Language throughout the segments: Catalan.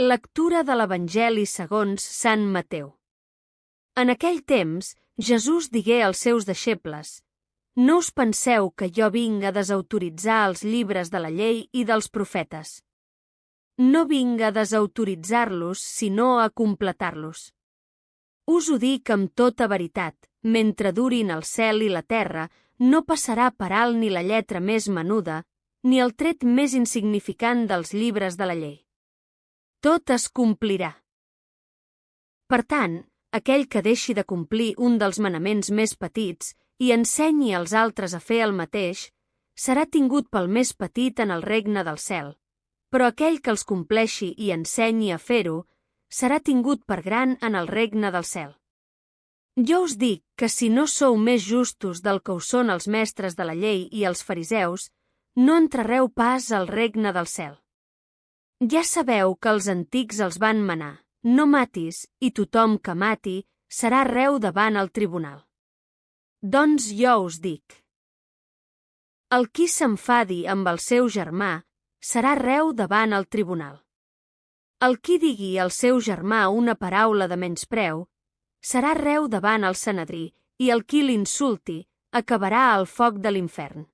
Lectura de l'Evangeli segons Sant Mateu. En aquell temps, Jesús digué als seus deixebles: «No us penseu que jo vinc a desautoritzar els llibres de la llei i dels profetes. No vinc a desautoritzar-los, sinó a completar-los. Us ho dic amb tota veritat, mentre durin el cel i la terra, no passarà per alt ni la lletra més menuda, ni el tret més insignificant dels llibres de la llei. Tot es complirà. Per tant, aquell que deixi de complir un dels manaments més petits i ensenyi als altres a fer el mateix, serà tingut pel més petit en el regne del cel, però aquell que els compleixi i ensenyi a fer-ho, serà tingut per gran en el regne del cel. Jo us dic que si no sou més justos del que ho són els mestres de la llei i els fariseus, no entrareu pas al regne del cel. Ja sabeu que els antics els van manar: no matis, i tothom que mati serà reu davant el tribunal. Doncs jo us dic: el qui s'enfadi amb el seu germà serà reu davant el tribunal. El qui digui al seu germà una paraula de menyspreu serà reu davant el Sanedrí, i el qui l'insulti acabarà al foc de l'infern.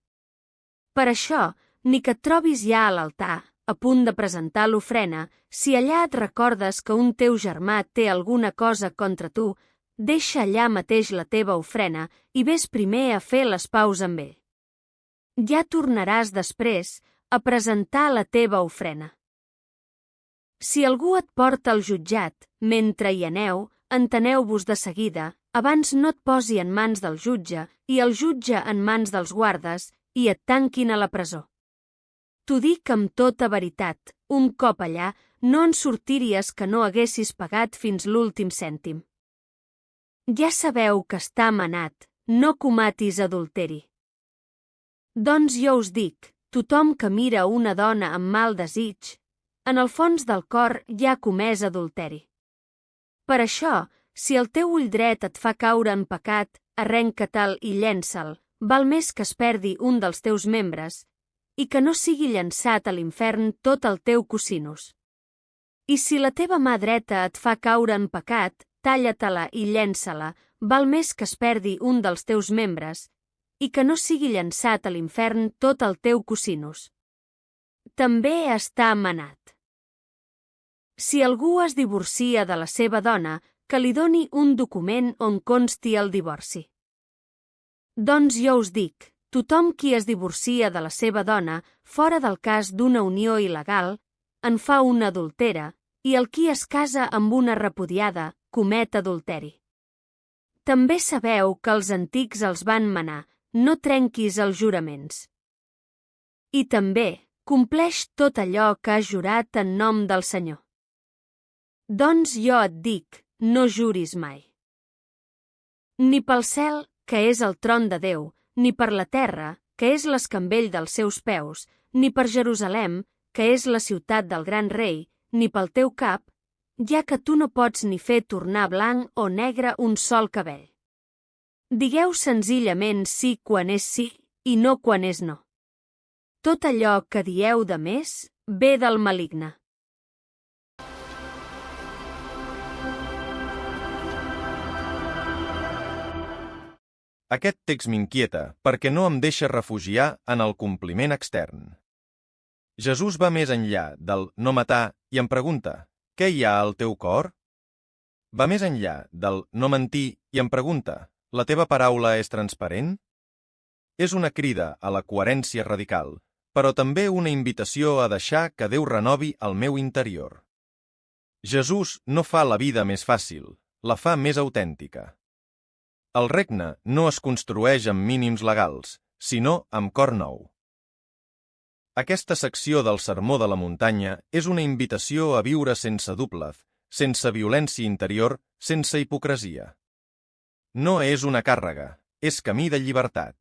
Per això, ni que et trobis ja a l'altar, a punt de presentar l'ofrena, si allà et recordes que un teu germà té alguna cosa contra tu, deixa allà mateix la teva ofrena i ves primer a fer les paus amb ell. Ja tornaràs després a presentar la teva ofrena. Si algú et porta al jutjat, mentre hi aneu, enteneu-vos de seguida, abans no et posi en mans del jutge i el jutge en mans dels guardes i et tanquin a la presó. T'ho dic amb tota veritat, un cop allà no en sortiries que no haguessis pagat fins l'últim cèntim. Ja sabeu que està manat: no cometis adulteri. Doncs jo us dic, tothom que mira una dona amb mal desig, en el fons del cor ja ha comès adulteri. Per això, si el teu ull dret et fa caure en pecat, arrenca-te'l i llença'l, val més que es perdi un dels teus membres i que no sigui llançat a l'infern tot el teu cosinus. I si la teva mà dreta et fa caure en pecat, talla-te-la i llença-la, val més que es perdi un dels teus membres i que no sigui llançat a l'infern tot el teu cosinus. També està manat: si algú es divorcia de la seva dona, que li doni un document on consti el divorci. Doncs jo us dic, tothom qui es divorcia de la seva dona, fora del cas d'una unió il·legal, en fa una adultera, i el qui es casa amb una repudiada comet adulteri. També sabeu que els antics els van manar: no trenquis els juraments. I també, compleix tot allò que has jurat en nom del Senyor. Doncs jo et dic, no juris mai. Ni pel cel, que és el tron de Déu, ni per la terra, que és l'escambell dels seus peus, ni per Jerusalem, que és la ciutat del gran rei, ni pel teu cap, ja que tu no pots ni fer tornar blanc o negre un sol cabell. Digueu senzillament sí quan és sí i no quan és no. Tot allò que dieu de més ve del maligne. Aquest text m'inquieta perquè no em deixa refugiar en el compliment extern. Jesús va més enllà del no matar i em pregunta: què hi ha al teu cor? Va més enllà del no mentir i em pregunta: la teva paraula és transparent? És una crida a la coherència radical, però també una invitació a deixar que Déu renovi el meu interior. Jesús no fa la vida més fàcil, la fa més autèntica. El regne no es construeix amb mínims legals, sinó amb cor nou. Aquesta secció del Sermó de la Muntanya és una invitació a viure sense doblez, sense violència interior, sense hipocresia. No és una càrrega, és camí de llibertat.